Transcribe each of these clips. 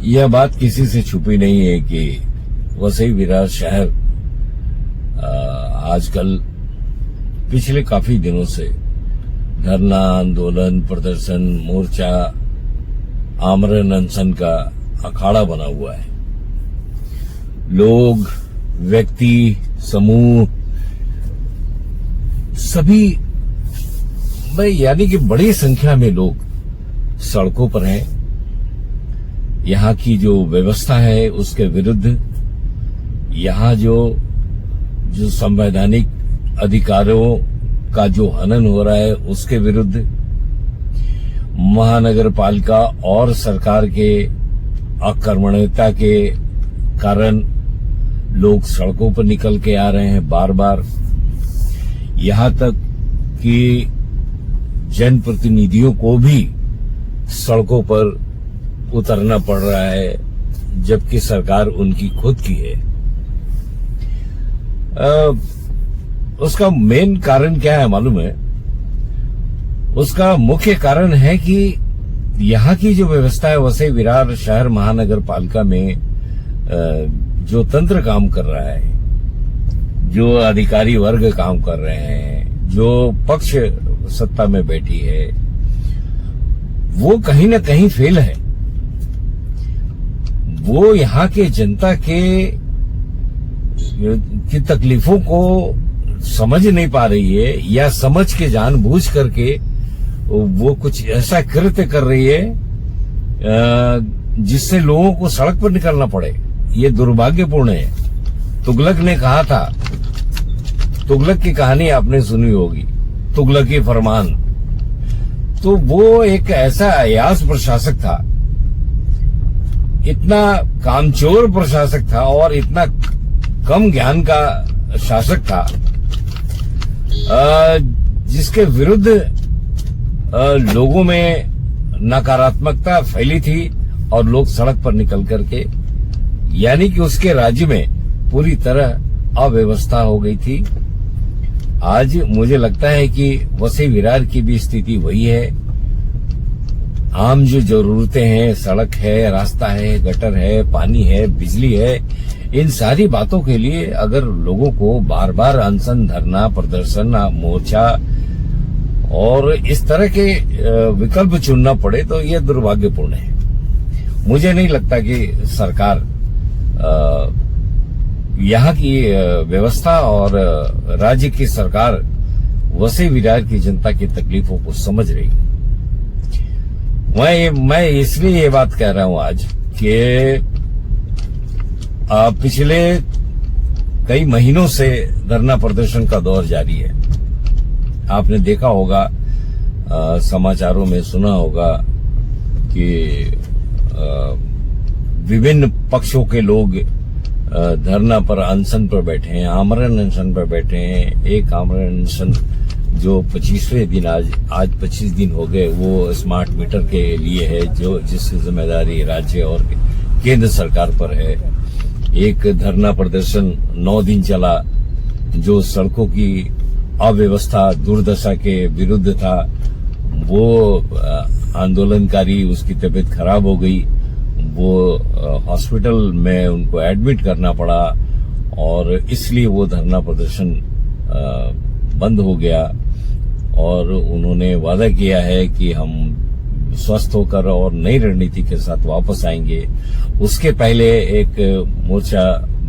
यह बात किसी से छुपी नहीं है कि वसई विरार शहर आजकल पिछले काफी दिनों से धरना, आंदोलन, प्रदर्शन, मोर्चा, आमरण अनशन का अखाड़ा बना हुआ है। लोग, व्यक्ति, समूह सभी यानी कि बड़ी संख्या में लोग सड़कों पर हैं। यहाँ की जो व्यवस्था है उसके विरुद्ध, यहाँ जो संवैधानिक अधिकारों का जो हनन हो रहा है उसके विरुद्ध, महानगर पालिका और सरकार के अकर्मण्यता के कारण लोग सड़कों पर निकल के आ रहे हैं बार बार। यहाँ तक कि जनप्रतिनिधियों को भी सड़कों पर उतरना पड़ रहा है, जबकि सरकार उनकी खुद की है। उसका मेन कारण क्या है मालूम है? उसका मुख्य कारण है कि यहाँ की जो व्यवस्था है वसई विरार शहर महानगर पालिका में जो तंत्र काम कर रहा है, जो अधिकारी वर्ग काम कर रहे हैं, जो पक्ष सत्ता में बैठी है, वो कहीं न कहीं फेल है। वो यहाँ के जनता की तकलीफों को समझ नहीं पा रही है, या समझ के जानबूझ करके वो कुछ ऐसा कृत्य कर रही है जिससे लोगों को सड़क पर निकलना पड़े। ये दुर्भाग्यपूर्ण है। तुगलक ने कहा था, तुगलक की कहानी आपने सुनी होगी, तुगलकी फरमान। तो वो एक ऐसा अयास प्रशासक था, इतना कामचोर प्रशासक था और इतना कम ज्ञान का शासक था, जिसके विरुद्ध लोगों में नकारात्मकता फैली थी और लोग सड़क पर निकल करके, यानी कि उसके राज्य में पूरी तरह अव्यवस्था हो गई थी। आज मुझे लगता है कि वसई विरार की भी स्थिति वही है। आम जो जरूरतें हैं, सड़क है, रास्ता है, गटर है, पानी है, बिजली है, इन सारी बातों के लिए अगर लोगों को बार बार अनशन, धरना, प्रदर्शन, मोर्चा और इस तरह के विकल्प चुनना पड़े तो यह दुर्भाग्यपूर्ण है। मुझे नहीं लगता कि सरकार यहाँ की व्यवस्था और राज्य की सरकार वसई विरार की जनता की तकलीफों को समझ रही। मैं इसलिए ये बात कह रहा हूं आज कि पिछले कई महीनों से धरना प्रदर्शन का दौर जारी है। आपने देखा होगा, समाचारों में सुना होगा कि विभिन्न पक्षों के लोग धरना पर, अनशन पर बैठे हैं, आमरण अनशन पर बैठे हैं। एक आमरण अनशन जो 25वें दिन, आज 25 दिन हो गए, वो स्मार्ट मीटर के लिए है, जो जिसकी जिम्मेदारी राज्य और केंद्र सरकार पर है। एक धरना प्रदर्शन 9 दिन चला, जो सड़कों की अव्यवस्था, दुर्दशा के विरुद्ध था। वो आंदोलनकारी, उसकी तबीयत खराब हो गई, वो हॉस्पिटल में उनको एडमिट करना पड़ा और इसलिए वो धरना प्रदर्शन बंद हो गया। और उन्होंने वादा किया है कि हम स्वस्थ होकर और नई रणनीति के साथ वापस आएंगे। उसके पहले एक मोर्चा,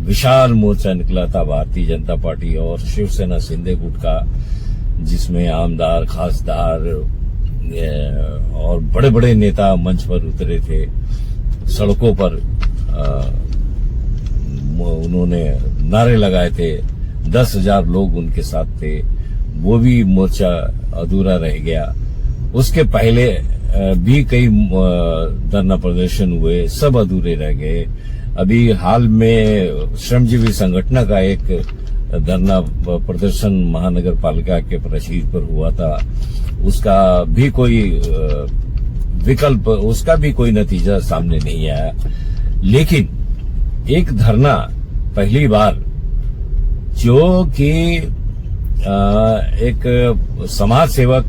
विशाल मोर्चा निकला था भारतीय जनता पार्टी और शिवसेना शिंदे गुट का, जिसमें आमदार, खासदार और बड़े बड़े नेता मंच पर उतरे थे। सड़कों पर उन्होंने नारे लगाए थे, 10,000 लोग उनके साथ थे। वो भी मोर्चा अधूरा रह गया। उसके पहले भी कई धरना प्रदर्शन हुए, सब अधूरे रह गए। अभी हाल में श्रमजीवी संगठन का एक धरना प्रदर्शन महानगर पालिका के प्राचीर पर हुआ था, उसका भी कोई विकल्प, उसका भी कोई नतीजा सामने नहीं आया। लेकिन एक धरना पहली बार, जो कि एक समाज सेवक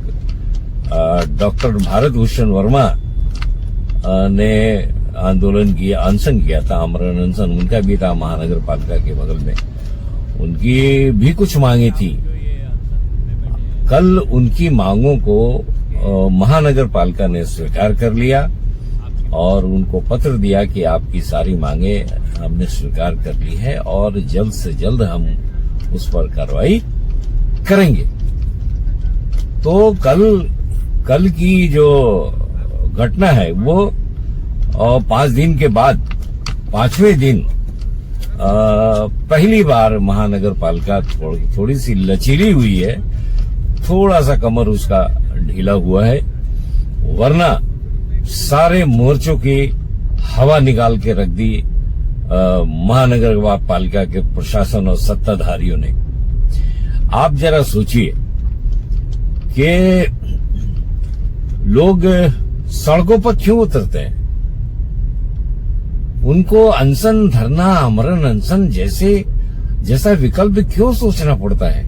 डॉक्टर भारत भूषण वर्मा ने आंदोलन किया, अनशन किया था, आमरण अनशन उनका भी था महानगर पालिका के बगल में। उनकी भी कुछ मांगे थी। कल उनकी मांगों को महानगर पालिका ने स्वीकार कर लिया और उनको पत्र दिया कि आपकी सारी मांगे हमने स्वीकार कर ली है और जल्द से जल्द हम उस पर कार्रवाई करेंगे। तो कल की जो घटना है वो 5 दिन के बाद 5वें दिन पहली बार महानगर पालिका थोड़ी सी लचीली हुई है, थोड़ा सा कमर उसका ढीला हुआ है, वरना सारे मोर्चों की हवा निकाल के रख दी महानगर पालिका के प्रशासन और सत्ताधारियों ने। आप जरा सोचिए कि लोग सड़कों पर क्यों उतरते हैं? उनको अनशन, धरना, आमरण अनशन जैसा विकल्प क्यों सोचना पड़ता है?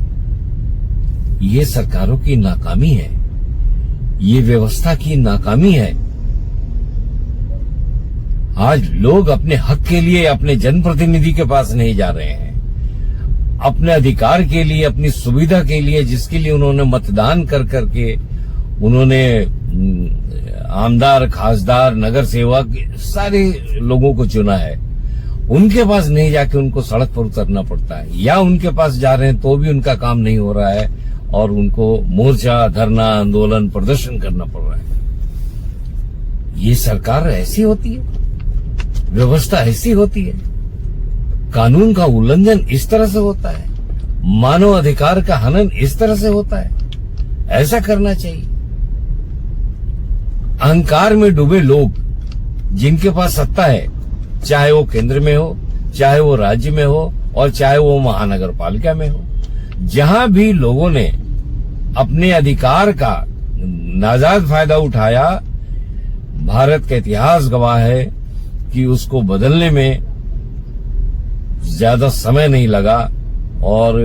ये सरकारों की नाकामी है, ये व्यवस्था की नाकामी है। आज लोग अपने हक के लिए अपने जनप्रतिनिधि के पास नहीं जा रहे हैं, अपने अधिकार के लिए, अपनी सुविधा के लिए, जिसके लिए उन्होंने मतदान कर करके उन्होंने आमदार, खासदार, नगर सेवक सारे लोगों को चुना है, उनके पास नहीं जाके उनको सड़क पर उतरना पड़ता है, या उनके पास जा रहे हैं तो भी उनका काम नहीं हो रहा है और उनको मोर्चा, धरना, आंदोलन, प्रदर्शन करना पड़ रहा है। ये सरकार ऐसी होती है, व्यवस्था ऐसी होती है, कानून का उल्लंघन इस तरह से होता है, मानव अधिकार का हनन इस तरह से होता है। ऐसा करना चाहिए। अहंकार में डूबे लोग जिनके पास सत्ता है, चाहे वो केंद्र में हो, चाहे वो राज्य में हो और चाहे वो महानगर पालिका में हो, जहां भी लोगों ने अपने अधिकार का नाजायज फायदा उठाया, भारत का इतिहास गवाह है कि उसको बदलने में ज्यादा समय नहीं लगा और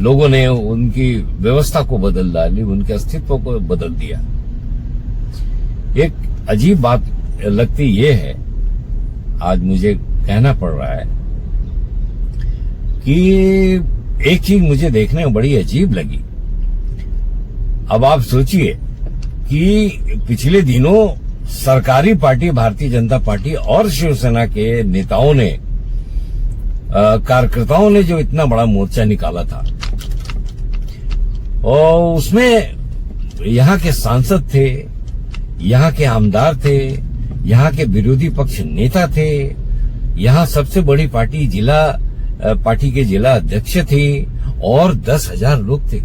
लोगों ने उनकी व्यवस्था को बदल डाली, उनके अस्तित्व को बदल दिया। एक अजीब बात लगती ये है, आज मुझे कहना पड़ रहा है, कि एक चीज मुझे देखने में बड़ी अजीब लगी। अब आप सोचिए कि पिछले दिनों सरकारी पार्टी भारतीय जनता पार्टी और शिवसेना के नेताओं ने, कार्यकर्ताओं ने जो इतना बड़ा मोर्चा निकाला था, और उसमें यहाँ के सांसद थे, यहाँ के आमदार थे, यहाँ के विरोधी पक्ष नेता थे, यहाँ सबसे बड़ी पार्टी के जिला अध्यक्ष थे और 10,000 लोग थे।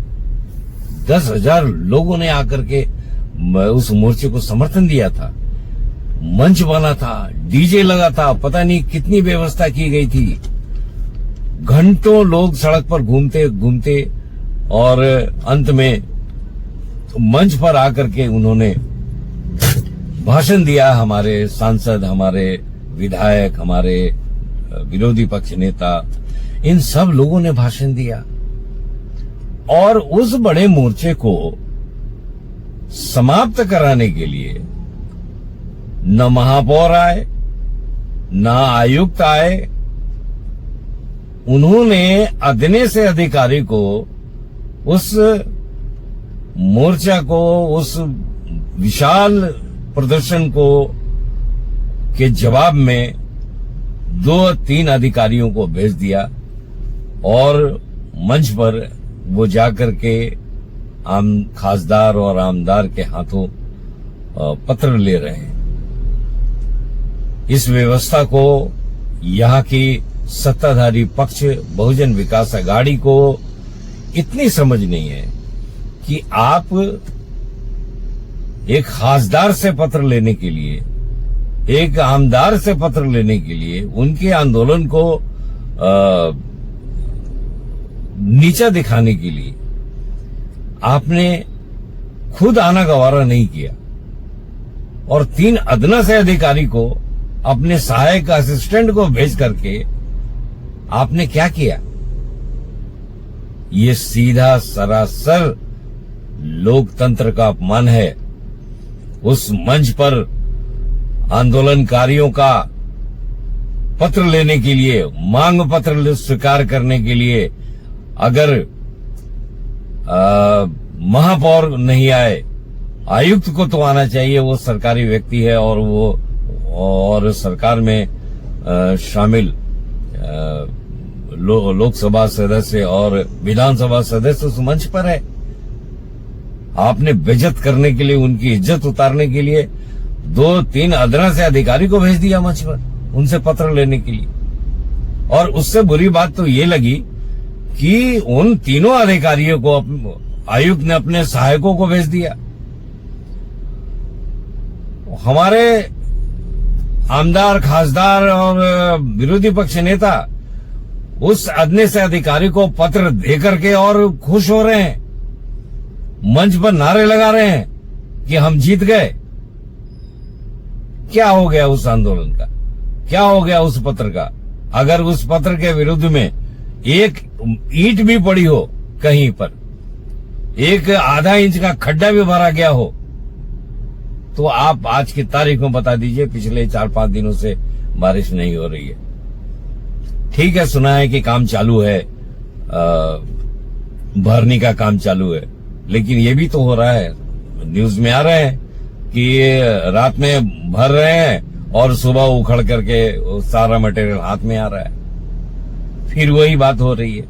10,000 लोगों ने आकर के उस मोर्चे को समर्थन दिया था। मंच बना था, डीजे लगा था, पता नहीं कितनी व्यवस्था की गई थी। घंटों लोग सड़क पर घूमते घूमते और अंत में मंच पर आकर के उन्होंने भाषण दिया। हमारे सांसद, हमारे विधायक, हमारे विरोधी पक्ष नेता, इन सब लोगों ने भाषण दिया और उस बड़े मोर्चे को समाप्त कराने के लिए न महापौर आए, न आयुक्त आए। उन्होंने अदने से अधिकारी को उस मोर्चा को, उस विशाल प्रदर्शन को के जवाब में 2-3 अधिकारियों को भेज दिया और मंच पर वो जाकर के खासदार और आमदार के हाथों पत्र ले रहे हैं। इस व्यवस्था को यहाँ की सत्ताधारी पक्ष बहुजन विकास अघाड़ी को इतनी समझ नहीं है कि आप एक खासदार से पत्र लेने के लिए, एक आमदार से पत्र लेने के लिए, उनके आंदोलन को नीचा दिखाने के लिए आपने खुद आना गवारा नहीं किया और 3 अदना से अधिकारी को, अपने सहायक असिस्टेंट को भेज करके आपने क्या किया? ये सीधा सरासर लोकतंत्र का अपमान है। उस मंच पर आंदोलनकारियों का पत्र लेने के लिए, मांग पत्र स्वीकार करने के लिए अगर महापौर नहीं आए, आयुक्त को तो आना चाहिए, वो सरकारी व्यक्ति है और सरकार में शामिल लोकसभा सदस्य और विधानसभा सदस्य उस मंच पर है। आपने बेइज्जत करने के लिए, उनकी इज्जत उतारने के लिए 2-3 अदना से अधिकारी को भेज दिया मंच पर उनसे पत्र लेने के लिए। और उससे बुरी बात तो ये लगी कि उन तीनों अधिकारियों को आयुक्त ने अपने सहायकों को भेज दिया। हमारे आमदार, खासदार और विरोधी पक्ष नेता उस अदने से अधिकारी को पत्र देकर के और खुश हो रहे हैं, मंच पर नारे लगा रहे हैं कि हम जीत गए। क्या हो गया उस आंदोलन का? क्या हो गया उस पत्र का? अगर उस पत्र के विरुद्ध में एक ईंट भी पड़ी हो, कहीं पर एक आधा इंच का खड्डा भी भरा गया हो, तो आप आज की तारीख में बता दीजिए। पिछले 4-5 दिनों से बारिश नहीं हो रही है। ठीक है, सुना है कि काम चालू है, भरने का काम चालू है, लेकिन ये भी तो हो रहा है, न्यूज में आ रहे हैं कि ये रात में भर रहे हैं और सुबह उखड़ करके सारा मटेरियल हाथ में आ रहा है, फिर वही बात हो रही है।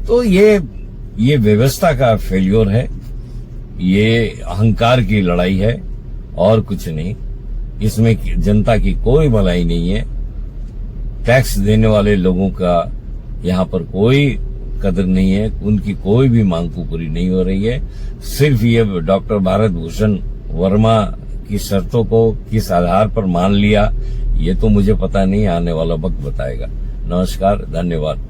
तो ये व्यवस्था का फेल्योर है, ये अहंकार की लड़ाई है और कुछ नहीं। इसमें जनता की कोई भलाई नहीं है। टैक्स देने वाले लोगों का यहाँ पर कोई कदर नहीं है, उनकी कोई भी मांग पूरी नहीं हो रही है। सिर्फ ये डॉक्टर भारत भूषण वर्मा की शर्तों को किस आधार पर मान लिया, ये तो मुझे पता नहीं, आने वाला वक्त बताएगा। नमस्कार, धन्यवाद।